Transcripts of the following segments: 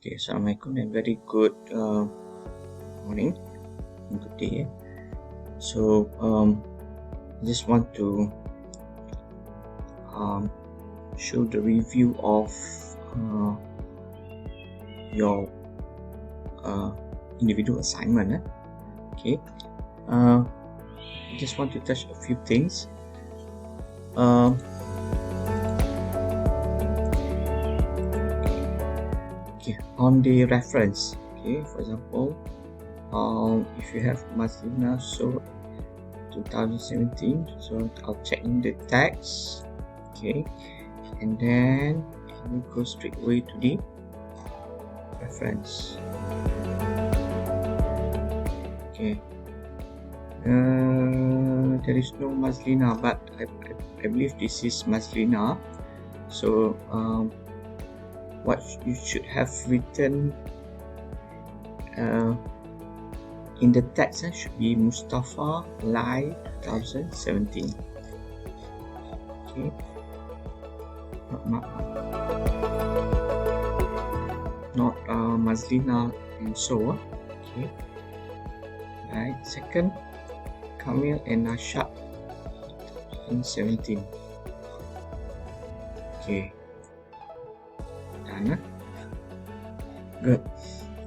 Okay, Assalamualaikum and very good morning and good day. So I just want to show the review of your individual assignment. Okay, I just want to touch a few things. Okay, on the reference. Okay, for example, if you have Mazlina so 2017, so I'll check in the text. Okay, and then we go straight away to the reference. Okay, there is no Mazlina, but I believe this is Mazlina. So what you should have written in the text should be Mustafa Lai 2017. Okay, not Mazlina and so. Okay, right. Second, Kamil and Nasha 2017. Okay, done. Good.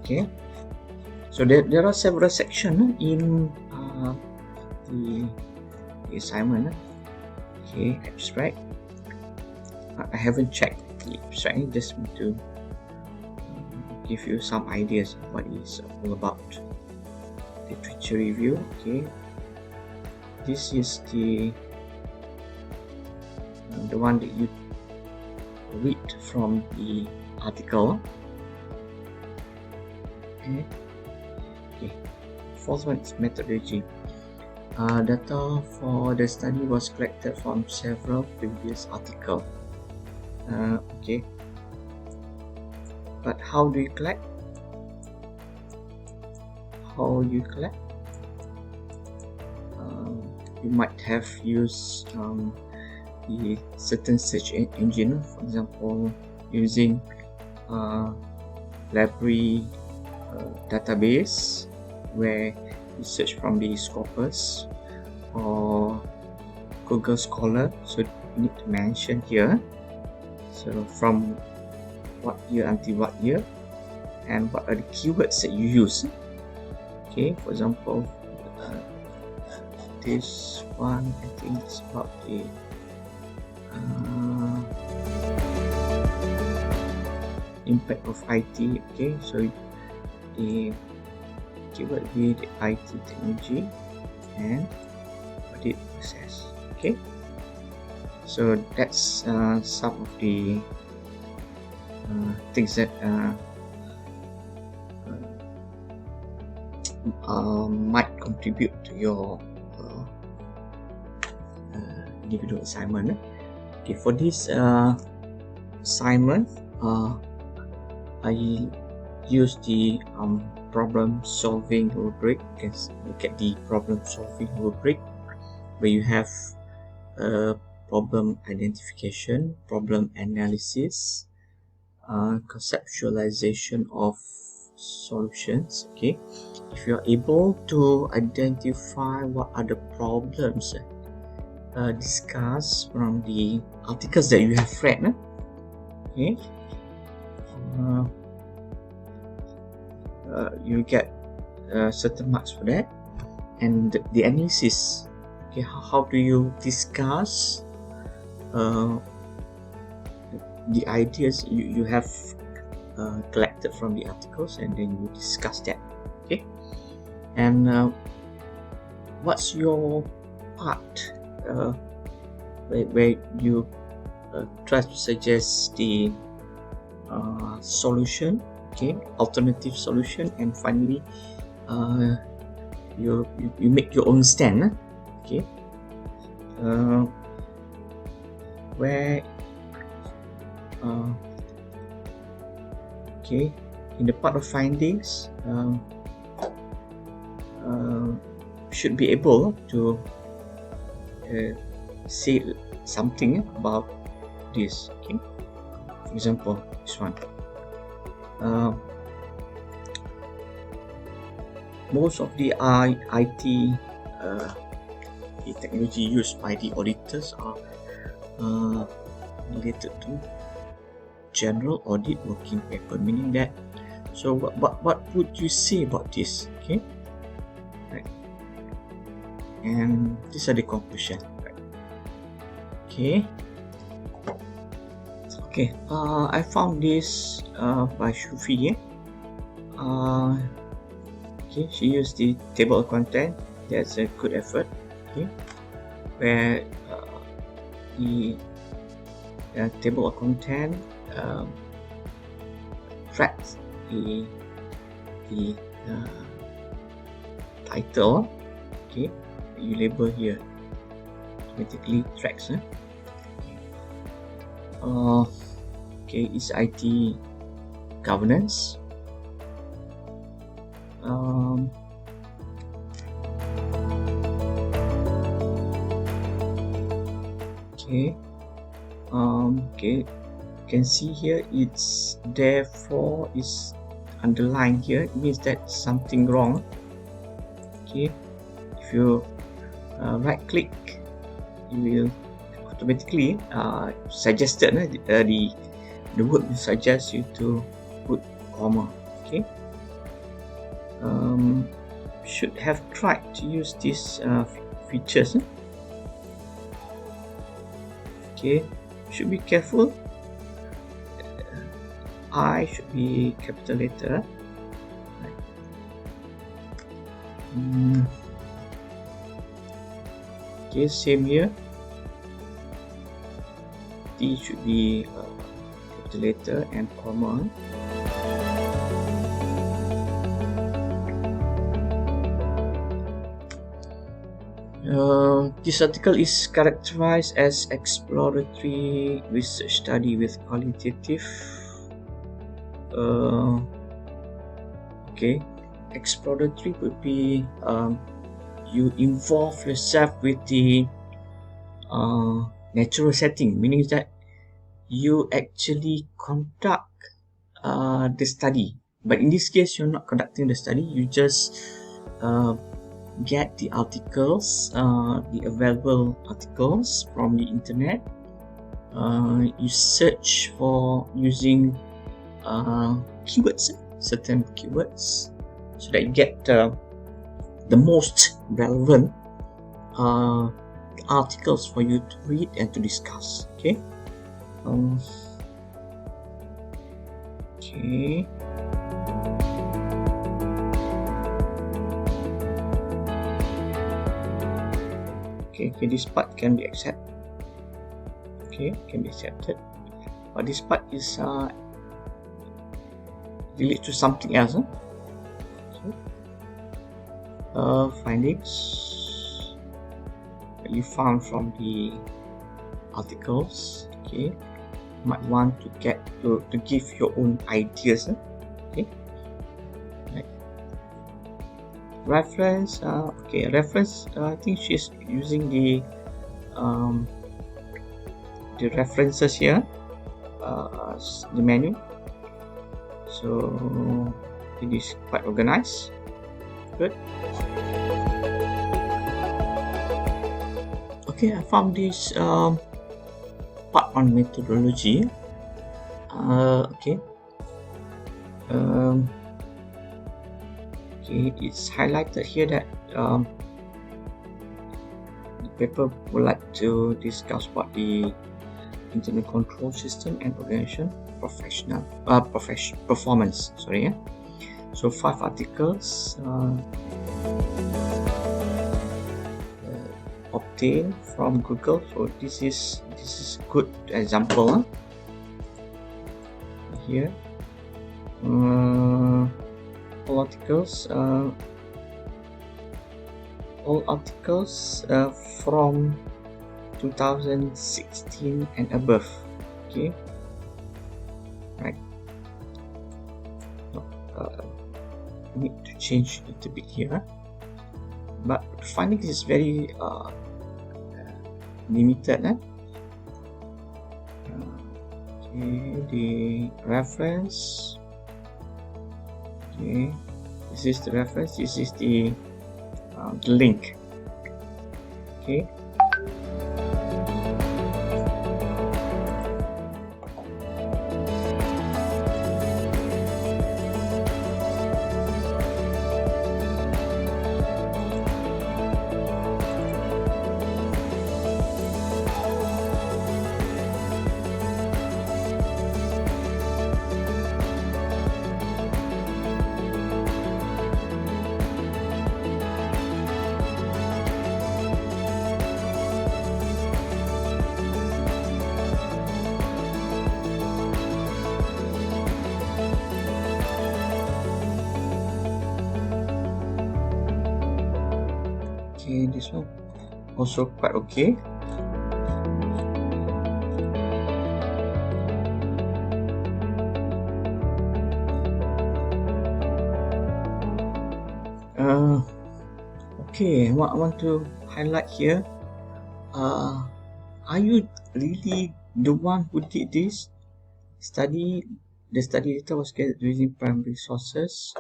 Okay, so there are several sections in the assignment. Okay, abstract. I haven't checked the abstract, just to give you some ideas what is all about. Literature review. Okay, this is the one that you read from the article. Okay. Fourth one is methodology. Data for the study was collected from several previous articles. Okay, but how do you collect? You might have used the certain search engine, for example, using library database where you search from the Scopus or Google Scholar. So you need to mention here, so from what year until what year, and what are the keywords that you use. Okay, for example, this one I think it's about the impact of IT. Okay, so the keyword will be the IT technology and audit process. Okay, so that's some of the things that might contribute to your individual assignment. Okay, for this assignment, I use the problem solving rubric. You can look at the problem solving rubric where you have problem identification, problem analysis, conceptualization of solutions. Okay, if you are able to identify what are the problems discussed from the articles that you have read, okay, you get certain marks for that. And the analysis, okay, how do you discuss the ideas you have collected from the articles, and then you discuss that. Okay, and what's your part where you try to suggest the solution, okay, alternative solution, and finally you make your own stand. Okay, where okay, in the part of findings, should be able to say something about this. Okay, for example, this one, most of the IT the technology used by the auditors are related to general audit working paper, meaning that, so what would you say about this? Okay, right, and these are the conclusion, right? Okay, I found this by Shufi. Okay, she used the table of content. That's a good effort. Okay, where the table of content tracks the title. Okay, you label here, automatically tracks. Okay, it's IT governance. Okay, you can see here it's therefore is underlined here. It means that something wrong. Okay, if you right click, you will automatically suggested the word will suggest you to put comma. Okay, should have tried to use these features. Okay, should be careful. I should be capital letter. Okay, same here. T should be capital letter and comma. This article is characterized as exploratory research study with qualitative. Okay, exploratory would be you involve yourself with the natural setting, meaning that you actually conduct the study. But in this case, you're not conducting the study. You just get the articles, the available articles from the internet. You search for using keywords, certain keywords, so that you get the most relevant articles for you to read and to discuss. Okay. Okay. Okay, this part can be accepted. Okay, can be accepted. But this part is related to something else. Okay. Findings that you found from the articles. Okay, you might want to get to give your own ideas. Okay. Reference. Okay, reference. I think she's using the references here, the menu. So it is quite organized. Good. Okay, I found this part on methodology. Okay. Okay, it's highlighted here that the paper would like to discuss about the internal control system and organization performance. Sorry, yeah. So 5 articles obtained from Google. So this is good example here. All articles from 2016 and above. Okay, right. I need to change a little bit here, but finding is very limited. Okay, the reference. Okay, this is the reference, this is the link. Okay, okay, this one also quite okay. Okay, what I want to highlight here, are you really the one who did this study? The study data was gathered using primary sources.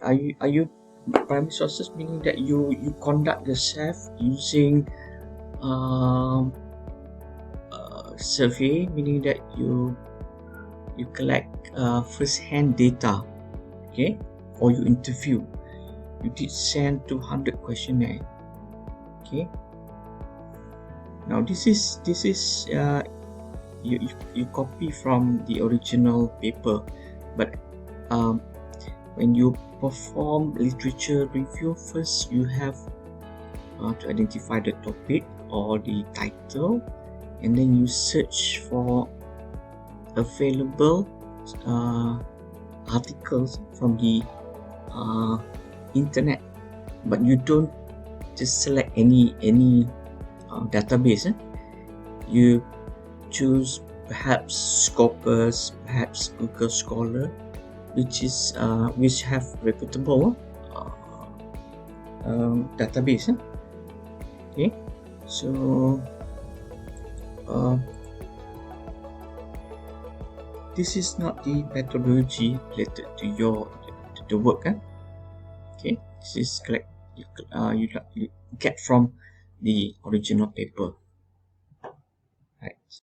Are you primary sources, meaning that you conduct yourself using um, survey, meaning that you collect first-hand data, okay, or you interview. You did send 200 questionnaire, okay. Now this is you copy from the original paper, but when you perform literature review, first you have to identify the topic or the title, and then you search for available articles from the internet, but you don't just select any database. You choose perhaps Scopus, perhaps Google Scholar, which have reputable database. Okay, so this is not the methodology related to the work. Okay, this is correct. You get from the original paper. Right.